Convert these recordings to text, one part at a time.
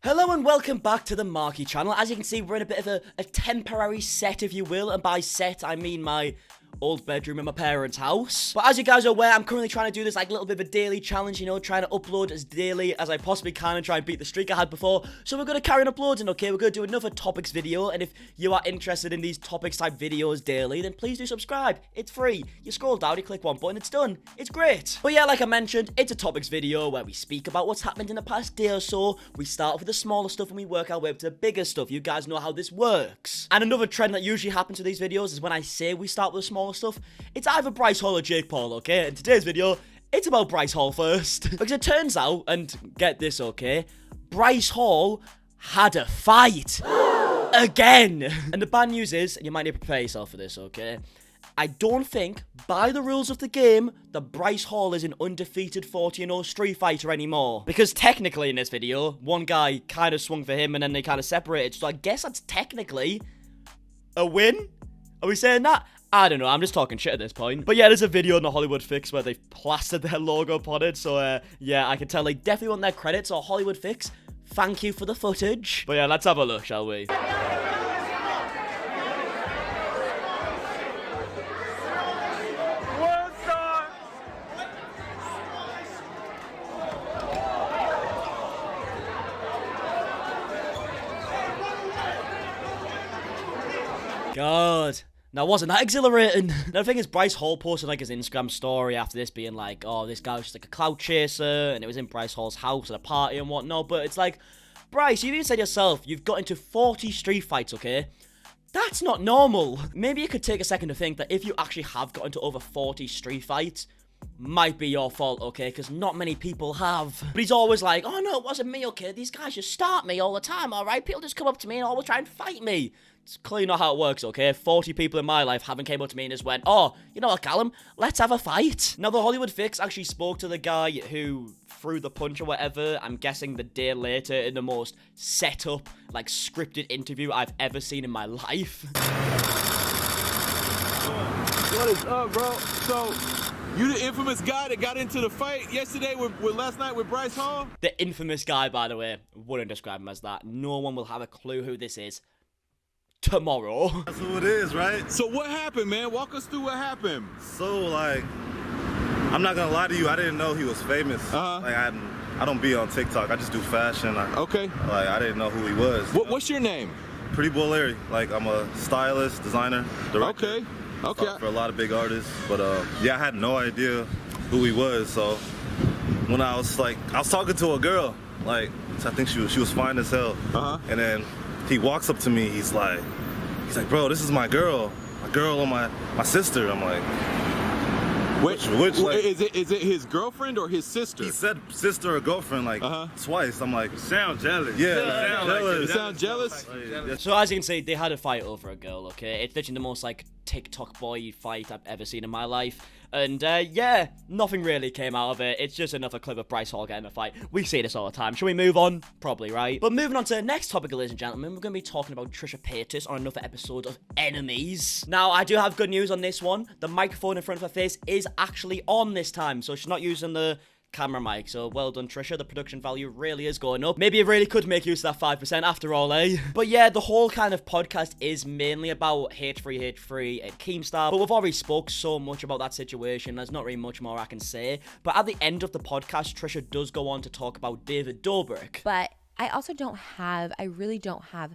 Hello and welcome back to the Marky channel. As you can see, we're in a bit of a temporary set, if you will, and by set, I mean my old bedroom in my parents' house. But as you guys are aware, I'm currently trying to do this like little bit of a daily challenge, you know, trying to upload as daily as I possibly can and try and beat the streak I had before. So we're going to carry on uploading, okay? We're going to do another topics video, and if you are interested in these topics type videos daily, then please do subscribe. It's free. You scroll down, you click one button, it's done. It's great. But yeah, like I mentioned, it's a topics video where we speak about what's happened in the past day or so. We start off with the smaller stuff and we work our way up to the bigger stuff. You guys know how this works. And another trend that usually happens with these videos is when I say we start with the smaller stuff, it's either Bryce Hall or Jake Paul, okay? In today's video, it's about Bryce Hall first. Because it turns out, and get this, okay, Bryce Hall had a fight. Again. And the bad news is, and you might need to prepare yourself for this, okay? I don't think, by the rules of the game, that Bryce Hall is an undefeated 40-0 street fighter anymore. Because technically in this video, one guy kind of swung for him and then they kind of separated. So I guess that's technically a win? Are we saying that? I don't know, I'm just talking shit at this point. But yeah, there's a video on the Hollywood Fix where they've plastered their logo upon it. So yeah, I can tell they definitely want their credit. So Hollywood Fix, thank you for the footage. But yeah, let's have a look, shall we? God. Now, wasn't that exhilarating? Now, the thing is, Bryce Hall posted, like, his Instagram story after this being like, oh, this guy was just, like, a clout chaser, and it was in Bryce Hall's house at a party and whatnot, but it's like, Bryce, you even said yourself, you've got into 40 street fights, okay? That's not normal. Maybe you could take a second to think that if you actually have got into over 40 street fights, might be your fault, okay? Because not many people have. But he's always like, oh, no, it wasn't me, okay? These guys just start me all the time, all right? People just come up to me and always try and fight me. It's clearly not how it works, okay? 40 people in my life haven't came up to me and just went, oh, you know what, Callum? Let's have a fight. Now, the Hollywood Fix actually spoke to the guy who threw the punch or whatever. I'm guessing the day later in the most set up, like, scripted interview I've ever seen in my life. What is up, bro? So, you the infamous guy that got into the fight yesterday with last night with Bryce Hall? The infamous guy, by the way, wouldn't describe him as that. No one will have a clue who this is tomorrow. That's who it is, right? So what happened, man? Walk us through what happened. So, like, I'm not gonna lie to you, I didn't know he was famous. Like, I don't be on TikTok, I just do fashion. Okay. Like, I didn't know who he was. What's your name? Pretty Boy Larry. Like, I'm a stylist, designer, director. Okay. For a lot of big artists. But, yeah, I had no idea who he was. So, when I was talking to a girl, like, I think she was fine as hell. And then he walks up to me, he's like, bro, this is my girl and my sister. I'm like, which like, is it his girlfriend or his sister? He said sister or girlfriend like twice. I'm like, sound jealous. Yeah, you sound jealous? So as you can see, they had a fight over a girl, okay? It's literally the most, like, TikTok boy fight I've ever seen in my life. And, yeah, nothing really came out of it. It's just another clip of Bryce Hall getting a fight. We see this all the time. Shall we move on? Probably, right? But moving on to the next topic, ladies and gentlemen, we're going to be talking about Trisha Paytas on another episode of Enemies. Now, I do have good news on this one. The microphone in front of her face is actually on this time, so she's not using the camera mic. So well done, Trisha. The production value really is going up. Maybe it really could make use of that 5% after all, eh? But yeah, the whole kind of podcast is mainly about hate-free and Keemstar. But we've already spoke so much about that situation. There's not really much more I can say. But at the end of the podcast, Trisha does go on to talk about David Dobrik. But I really don't have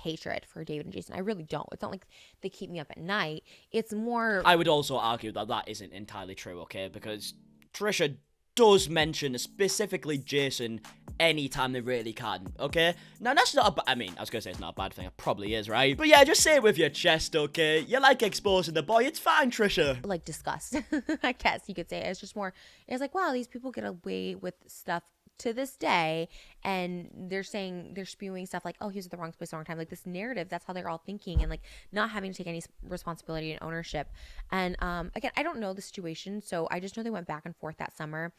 hatred for David and Jason. I really don't. It's not like they keep me up at night. It's more... I would also argue that that isn't entirely true, okay? Because Trisha does mention specifically Jason anytime they really can, okay? Now, that's not I was going to say it's not a bad thing. It probably is, right? But yeah, just say it with your chest, okay? You like exposing the boy. It's fine, Trisha. Like, disgust, I guess you could say. It's just more... It's like, wow, these people get away with stuff to this day, and they're spewing stuff like, oh, he was at the wrong place at the wrong time. Like, this narrative, that's how they're all thinking, and like not having to take any responsibility and ownership. And again, I don't know the situation, so I just know they went back and forth that summer.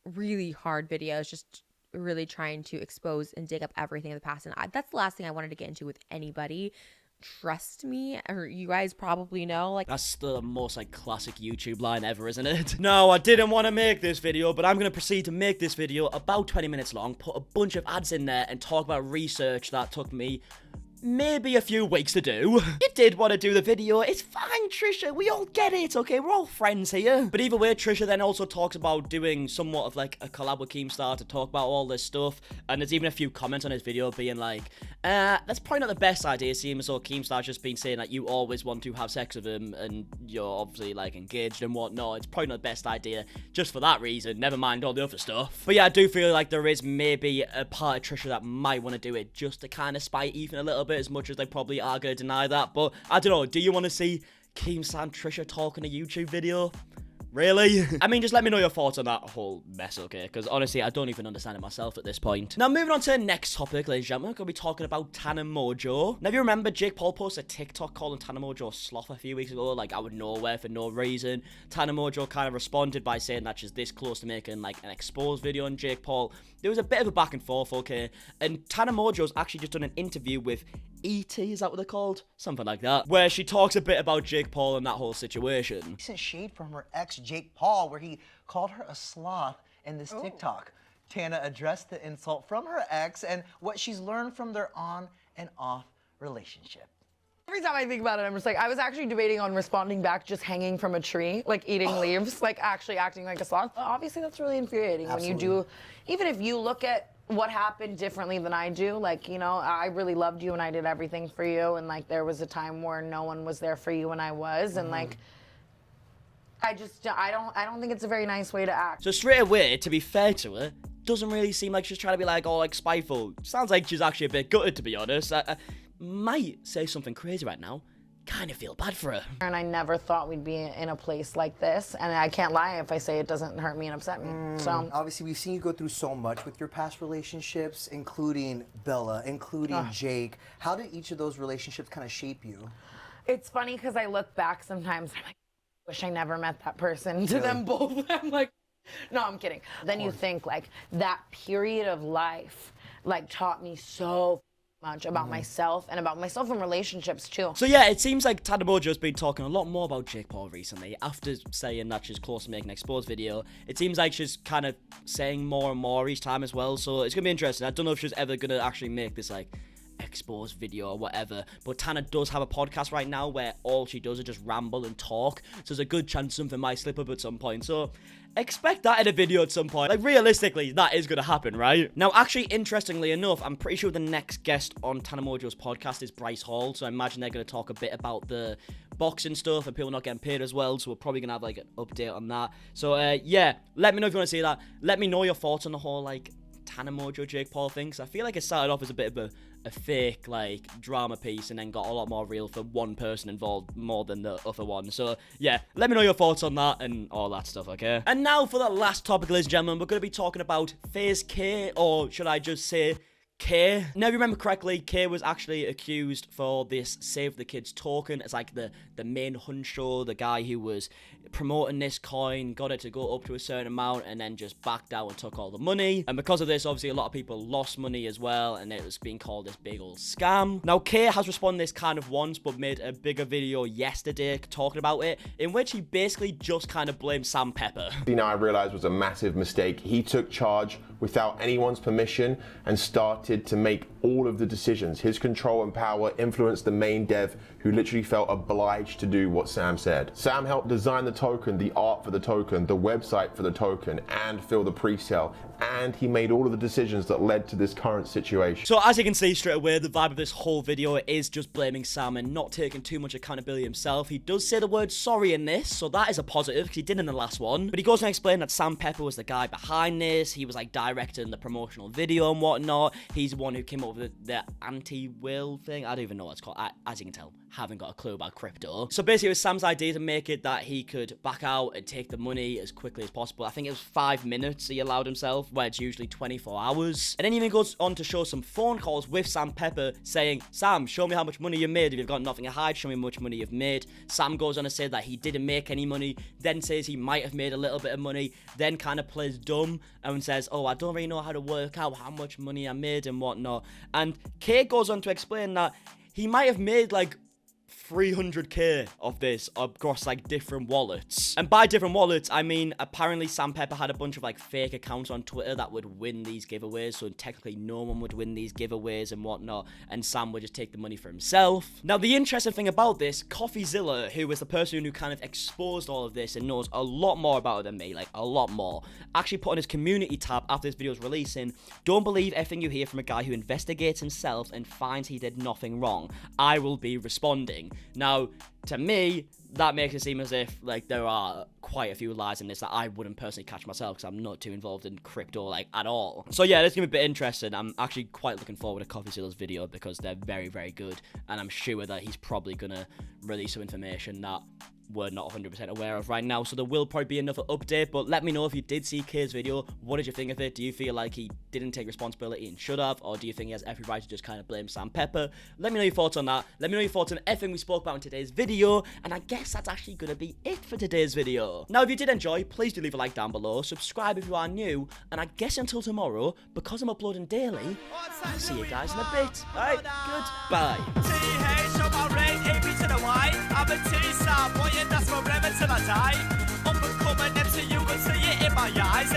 Really hard videos, just really trying to expose and dig up everything in the past. And that's the last thing I wanted to get into with anybody. trust me, or you guys probably know, like, that's the most like classic YouTube line ever, isn't it? No, I didn't want to make this video, but I'm going to proceed to make this video about 20 minutes long, put a bunch of ads in there, and talk about research that took me maybe a few weeks to do. You did want to do the video. It's fine, Trisha. We all get it, okay? We're all friends here. But either way, Trisha then also talks about doing somewhat of like a collab with Keemstar to talk about all this stuff. And there's even a few comments on his video being like, that's probably not the best idea, seeing as though Keemstar's just been saying that you always want to have sex with him and you're obviously like engaged and whatnot. It's probably not the best idea just for that reason. Never mind all the other stuff. But yeah, I do feel like there is maybe a part of Trisha that might want to do it just to kind of spite Ethan a little bit, as much as they probably are going to deny that. But I don't know, do you want to see Keemstar and Trisha talking a YouTube video? Really? I mean, just let me know your thoughts on that whole mess, okay? Because honestly, I don't even understand it myself at this point. Now, moving on to the next topic, ladies and gentlemen, we're going to be talking about Tana Mongeau. Now, if you remember, Jake Paul posted a TikTok calling Tana Mongeau a sloth a few weeks ago, like out of nowhere for no reason. Tana Mongeau kind of responded by saying that she's this close to making like an exposed video on Jake Paul. There was a bit of a back and forth, okay? And Tana Mongeau's actually just done an interview with E.T., is that what they're called? Something like that. Where she talks a bit about Jake Paul and that whole situation. Recent shade from her ex, Jake Paul, where he called her a sloth in this TikTok. Tana addressed the insult from her ex and what she's learned from their on and off relationship. Every time I think about it, I'm just like, I was actually debating on responding back just hanging from a tree, like eating leaves, like actually acting like a sloth. Obviously, that's really infuriating when you do, even if you look at what happened differently than I do, like, you know, I really loved you and I did everything for you, and like there was a time where no one was there for you when I was, and like I don't think it's a very nice way to act. So straight away, to be fair to her, doesn't really seem like she's trying to be like all like spiteful. Sounds like she's actually a bit gutted, to be honest. I might say something crazy right now. Kind of feel bad for her. And I never thought we'd be in a place like this, and I can't lie if I say it doesn't hurt me and upset me. So Obviously, we've seen you go through so much with your past relationships, including Bella, including Jake. How did each of those relationships kind of shape you? it's funny because I look back sometimes, I'm like, wish I never met that person. To them both, I'm like, no, I'm kidding. Then you think like that period of life like taught me so much about myself and about myself in relationships too. So yeah, it seems like Tana Mongeau's been talking a lot more about Jake Paul recently. After saying that she's close to making an exposed video, it seems like she's kind of saying more and more each time as well. So it's gonna be interesting. I don't know if she's ever gonna actually make this like exposed video or whatever, but Tana does have a podcast right now where all she does is just ramble and talk, so there's a good chance something might slip up at some point. So expect that in a video at some point. Like, realistically, that is gonna happen, right? Now, actually, interestingly enough, I'm pretty sure the next guest on Tana Mongeau's podcast is Bryce Hall, so I imagine they're gonna talk a bit about the boxing stuff and people not getting paid as well, so we're probably gonna have like an update on that. So yeah, let me know if you want to see that. Let me know your thoughts on the whole like Tana Mongeau Jake Paul thing, because I feel like it started off as a bit of a fake like drama piece and then got a lot more real for one person involved more than the other one. So yeah, let me know your thoughts on that and all that stuff, okay? And now for the last topic, ladies and gentlemen, we're going to be talking about FaZe K, or should I just say K? Now, if you remember correctly, K was actually accused for this Save the Kids token. It's like the main huncho, the guy who was promoting this coin, got it to go up to a certain amount, and then just backed out and took all the money. And because of this, obviously, a lot of people lost money as well, and it was being called this big old scam. Now, K has responded this kind of once, but made a bigger video yesterday talking about it, in which he basically just kind of blamed Sam Pepper. You know, I realized was a massive mistake. He took charge without anyone's permission and started to make all of the decisions. His control and power influenced the main dev, who literally felt obliged to do what Sam said. Sam helped design the token, the art for the token, the website for the token, and fill the pre-sale. And he made all of the decisions that led to this current situation. So as you can see straight away, the vibe of this whole video is just blaming Sam and not taking too much accountability himself. He does say the word sorry in this, so that is a positive, because he did in the last one. But he goes on to explain that Sam Pepper was the guy behind this. He was like directing the promotional video and whatnot. He's the one who came up with the anti-will thing. I don't even know what it's called. As you can tell, haven't got a clue about crypto. So basically it was Sam's idea to make it that he could back out and take the money as quickly as possible. I think it was 5 minutes he allowed himself, where it's usually 24 hours. And then he even goes on to show some phone calls with Sam Pepper saying, Sam, show me how much money you made. If you've got nothing to hide, show me how much money you've made. Sam goes on to say that he didn't make any money, then says he might have made a little bit of money, then kind of plays dumb and says, oh, I don't really know how to work out how much money I made and whatnot. And Kate goes on to explain that he might have made like 300k of this across like different wallets. And by different wallets, I mean apparently Sam Pepper had a bunch of like fake accounts on Twitter that would win these giveaways, so technically no one would win these giveaways and whatnot, and Sam would just take the money for himself. Now the interesting thing about this, CoffeeZilla, who was the person who kind of exposed all of this and knows a lot more about it than me, like a lot more, actually put on his community tab after this video's releasing, "Don't believe everything you hear from a guy who investigates himself and finds he did nothing wrong. I will be responding." Now, to me, that makes it seem as if like there are quite a few lies in this that I wouldn't personally catch myself because I'm not too involved in crypto like at all. So yeah, this is gonna be a bit interesting. I'm actually quite looking forward to CoffeeZilla's video because they're very, very good, and I'm sure that he's probably gonna release some information that we're not 100% aware of right now, so there will probably be another update. But let me know if you did see K's video. What did you think of it? Do you feel like he didn't take responsibility and should have, or do you think he has every right to just kind of blame Sam Pepper? Let me know your thoughts on that. Let me know your thoughts on everything we spoke about in today's video, and I guess that's actually gonna be it for today's video. Now, if you did enjoy, please do leave a like down below, subscribe if you are new, and I guess until tomorrow, because I'm uploading daily, I'll see you guys in a bit. Alright, goodbye. I'm a T-star, boy, and that's forever till I die. Up and coming, MC, you can see it in my eyes.